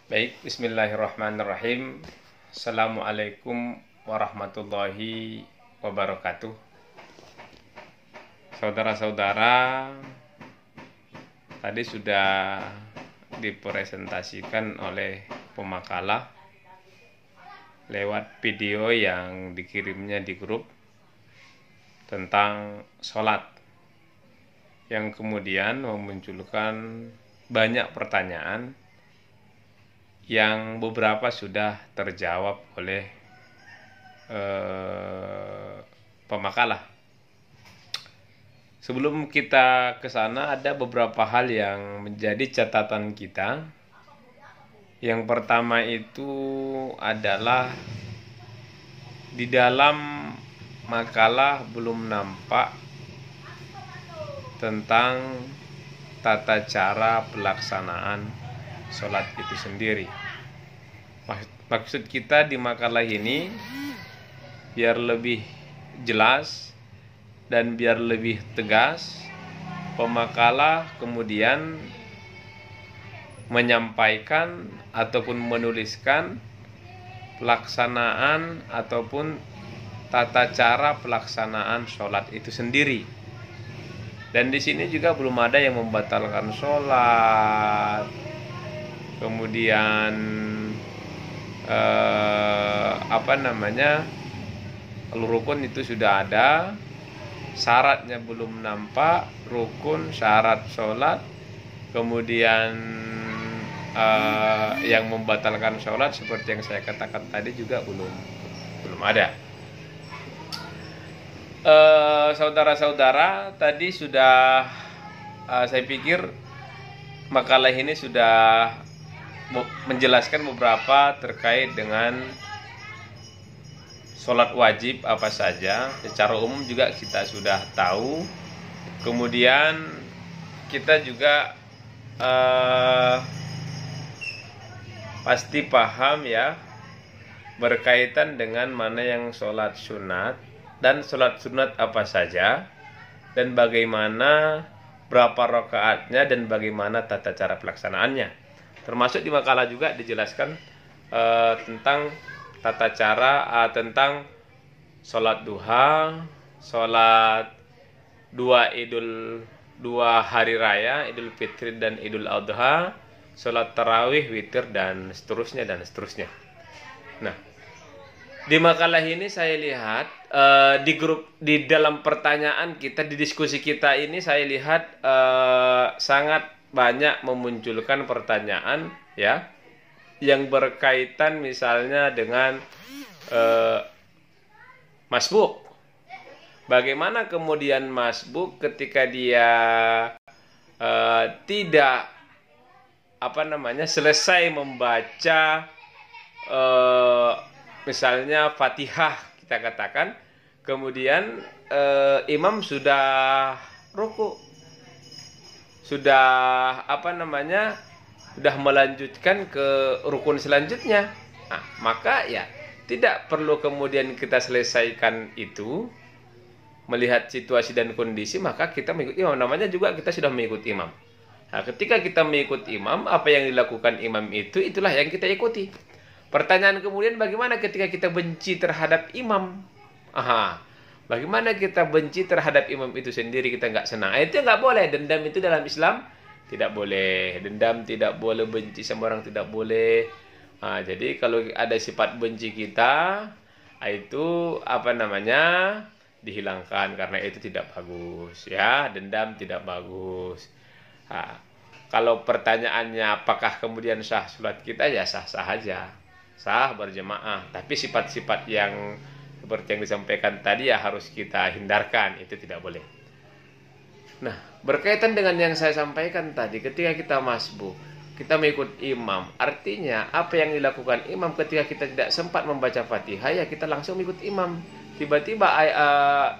Baik, bismillahirrahmanirrahim. Assalamualaikum warahmatullahi wabarakatuh. Saudara-saudara, tadi sudah dipresentasikan oleh pemakalah lewat video yang dikirimnya di grup tentang sholat, yang kemudian memunculkan banyak pertanyaan yang beberapa sudah terjawab oleh pemakalah. Sebelum kita ke sana, ada beberapa hal yang menjadi catatan kita. Yang pertama itu adalah di dalam makalah belum nampak tentang tata cara pelaksanaan sholat itu sendiri. Maksud kita di makalah ini biar lebih jelas dan biar lebih tegas, pemakalah kemudian menyampaikan ataupun menuliskan pelaksanaan ataupun tata cara pelaksanaan sholat itu sendiri. Dan di sini juga belum ada yang membatalkan sholat. Kemudian rukun itu sudah ada, syaratnya belum nampak, rukun syarat sholat, kemudian yang membatalkan sholat seperti yang saya katakan tadi juga belum ada. Saudara-saudara, tadi sudah saya pikir makalah ini sudah menjelaskan beberapa terkait dengan sholat wajib apa saja. Secara umum juga kita sudah tahu. Kemudian kita juga pasti paham ya, berkaitan dengan mana yang sholat sunat dan sholat sunat apa saja, dan bagaimana berapa rakaatnya dan bagaimana tata cara pelaksanaannya. Termasuk di makalah juga dijelaskan tentang tata cara tentang sholat duha, sholat dua hari raya, Idul Fitri dan Idul Adha, sholat tarawih, witir, dan seterusnya dan seterusnya. Nah, di makalah ini saya lihat di grup, di dalam pertanyaan kita, di diskusi kita ini saya lihat sangat banyak memunculkan pertanyaan ya, yang berkaitan misalnya dengan masbuk. Bagaimana kemudian masbuk ketika dia tidak selesai membaca misalnya Fatihah, kita katakan, kemudian imam sudah ruku, sudah sudah melanjutkan ke rukun selanjutnya. Nah, maka ya tidak perlu kemudian kita selesaikan itu, melihat situasi dan kondisi, maka kita mengikuti imam. Namanya juga kita sudah mengikuti imam. Nah, ketika kita mengikuti imam, apa yang dilakukan imam itu, itulah yang kita ikuti. Pertanyaan kemudian, bagaimana ketika kita benci terhadap imam? Bagaimana kita benci terhadap imam itu sendiri, kita nggak senang? Itu nggak boleh. Dendam itu dalam Islam tidak boleh. Dendam tidak boleh, benci sama orang tidak boleh. Jadi kalau ada sifat benci kita, itu dihilangkan, karena itu tidak bagus ya. Dendam tidak bagus. Kalau pertanyaannya apakah kemudian sah sholat kita, ya sah-sah aja, sah berjemaah. Tapi sifat-sifat yang seperti yang disampaikan tadi ya harus kita hindarkan, itu tidak boleh. Nah, berkaitan dengan yang saya sampaikan tadi, ketika kita masbuk, kita mengikut imam, artinya apa yang dilakukan imam ketika kita tidak sempat membaca Fatihah, ya kita langsung mengikut imam. Tiba-tiba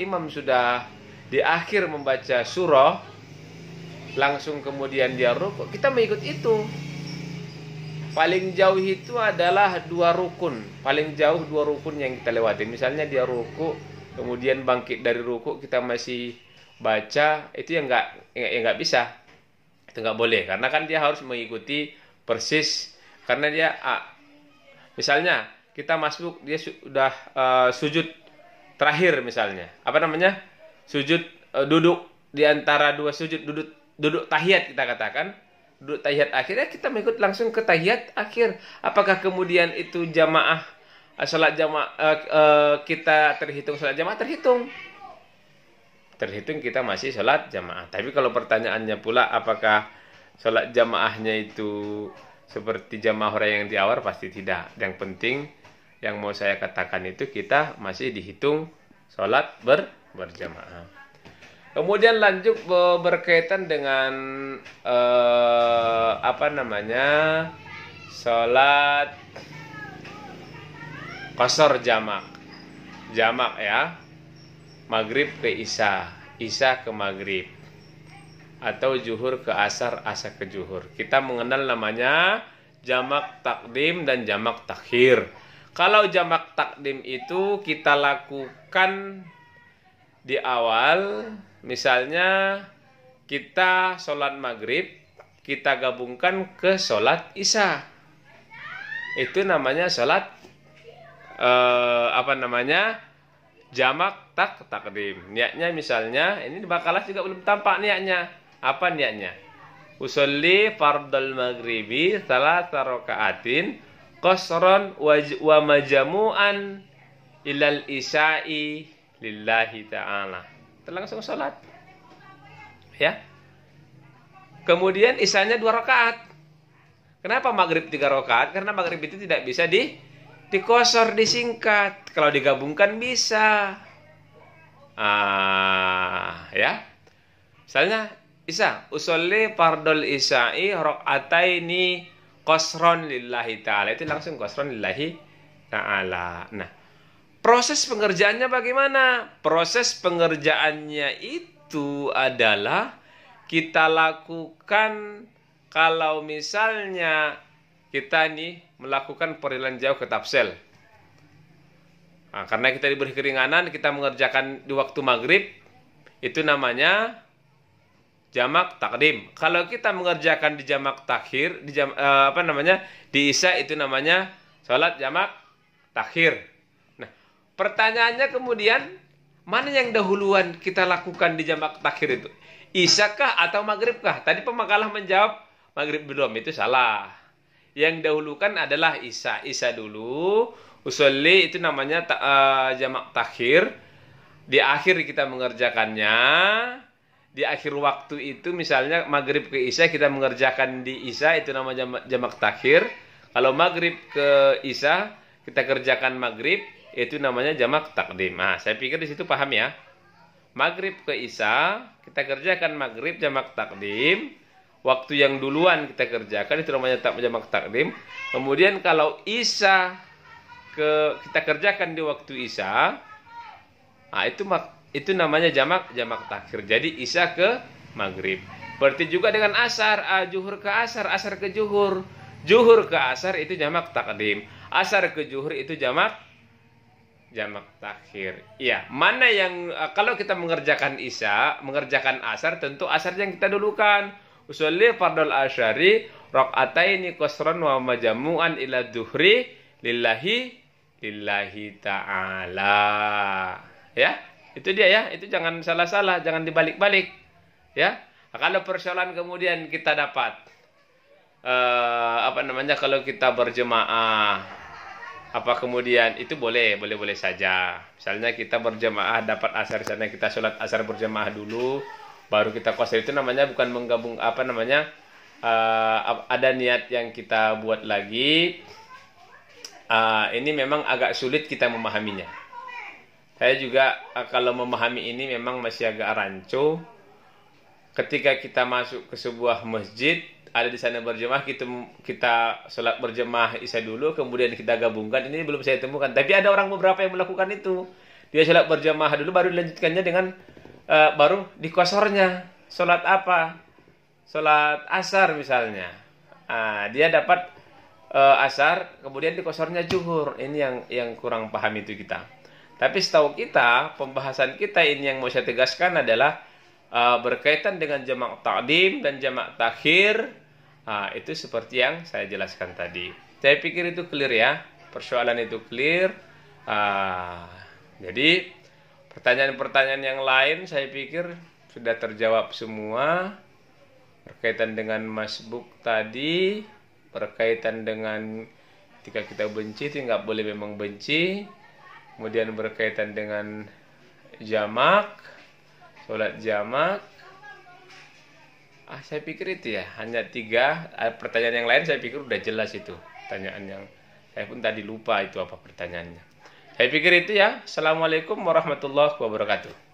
imam sudah di akhir membaca surah, langsung kemudian dia rukuk, kita mengikut itu. Paling jauh itu adalah 2 rukun. Paling jauh 2 rukun yang kita lewati. Misalnya dia rukuk, kemudian bangkit dari rukuk, kita masih baca, itu yang nggak bisa. Itu nggak boleh, karena kan dia harus mengikuti persis Karena dia misalnya kita masuk, dia sudah sujud terakhir misalnya. Apa namanya? Sujud duduk di antara dua sujud, duduk tahiyat kita katakan. Duduk tahiyat akhirnya kita mengikut langsung ke tahiyat akhir. Apakah kemudian itu jamaah salat jamaah kita terhitung salat jamaah? Terhitung kita masih salat jamaah. Tapi kalau pertanyaannya pula apakah salat jamaahnya itu seperti jamaah orang yang di awal, pasti tidak. Yang penting yang mau saya katakan itu kita masih dihitung salat berjamaah. Kemudian lanjut berkaitan dengan salat qasar jamak ya, maghrib ke isya, isya ke maghrib, atau zuhur ke asar, asar ke zuhur. Kita mengenal namanya jamak takdim dan jamak takhir. Kalau jamak takdim itu kita lakukan di awal, misalnya kita sholat maghrib, kita gabungkan ke sholat isya. Itu namanya sholat jamak takdim. Niatnya misalnya, ini di Bakalah juga belum tampak niatnya. Apa niatnya? Usolli fardal maghribi salasa raka'atin qasran wa majamu'an ilal isya'i lillahi ta'ala. Langsung sholat. Ya. Kemudian isyanya 2 rakaat. Kenapa maghrib 3 rakaat? Karena maghrib itu tidak bisa dikosor, disingkat. Kalau digabungkan bisa. Ya. Misalnya isya, usolli fardul isya'i raka'ataini qasron lillahi ta'ala. Itu langsung qasron lillahi ta'ala. Nah, proses pengerjaannya bagaimana? Proses pengerjaannya itu adalah kita lakukan kalau misalnya kita nih melakukan perjalanan jauh ke Tapsel. Nah, karena kita diberi keringanan, kita mengerjakan di waktu maghrib, itu namanya jamak takdim. Kalau kita mengerjakan di jamak takhir, di isya, itu namanya sholat jamak takhir. Nah, pertanyaannya kemudian, mana yang dahuluan kita lakukan di jamak takhir itu? Isya kah atau maghrib kah? Tadi pemakalah menjawab maghrib belum, itu salah. Yang dahulukan adalah isya. Isya dulu. Usolli itu namanya jamak takhir. Di akhir kita mengerjakannya. Di akhir waktu itu misalnya maghrib ke isya kita mengerjakan di isya, itu namanya jamak takhir. Kalau maghrib ke isya kita kerjakan maghrib, itu namanya jamak takdim. Nah, saya pikir di situ paham ya. Maghrib ke isya kita kerjakan maghrib jamak takdim. Waktu yang duluan kita kerjakan itu namanya jamak takdim. Kemudian kalau isya kita kerjakan di waktu isya, nah itu namanya jamak takhir. Jadi isya ke maghrib. Berarti juga dengan asar, zuhur ke asar, asar ke zuhur. Zuhur ke asar itu jamak takdim. Asar ke zuhur itu jamak takhir. Iya, mana yang kalau kita mengerjakan isya, mengerjakan asar, tentu asar yang kita dulukan. Usolli fardal asyari raka'ataini qasran wa majamu'an ila dhuhri lillahi ta'ala. Ya. Itu dia ya, itu jangan salah-salah, jangan dibalik-balik. Ya. Nah, kalau persoalan kemudian kita dapat kalau kita berjemaah, apa kemudian itu boleh saja. Misalnya kita berjemaah dapat asar di sana, kita sholat asar berjemaah dulu, baru kita qasar, itu namanya bukan menggabung ada niat yang kita buat lagi. Ini memang agak sulit kita memahaminya. Saya juga kalau memahami ini memang masih agak rancu. Ketika kita masuk ke sebuah masjid, ada di sana berjemaah, kita sholat berjemaah isya dulu, kemudian kita gabungkan. Ini belum saya temukan. Tapi ada orang beberapa yang melakukan itu. Dia sholat berjemaah dulu, baru dilanjutkannya dengan baru dikosornya. Sholat apa? Sholat asar misalnya. Dia dapat asar, kemudian dikosornya zuhur. Ini yang kurang paham itu kita. Tapi setahu kita, pembahasan kita ini yang mau saya tegaskan adalah berkaitan dengan jamak takdim dan jamak takhir Itu seperti yang saya jelaskan tadi. Saya pikir itu clear ya. Persoalan itu clear. Jadi pertanyaan-pertanyaan yang lain saya pikir sudah terjawab semua. Berkaitan dengan masbuk tadi, berkaitan dengan ketika kita benci itu nggak boleh memang benci. Kemudian berkaitan dengan jamak, sholat jamak. Saya pikir itu ya, hanya 3 pertanyaan yang lain saya pikir udah jelas itu. Pertanyaan yang saya pun tadi lupa itu apa pertanyaannya. Saya pikir itu ya. Assalamualaikum warahmatullahi wabarakatuh.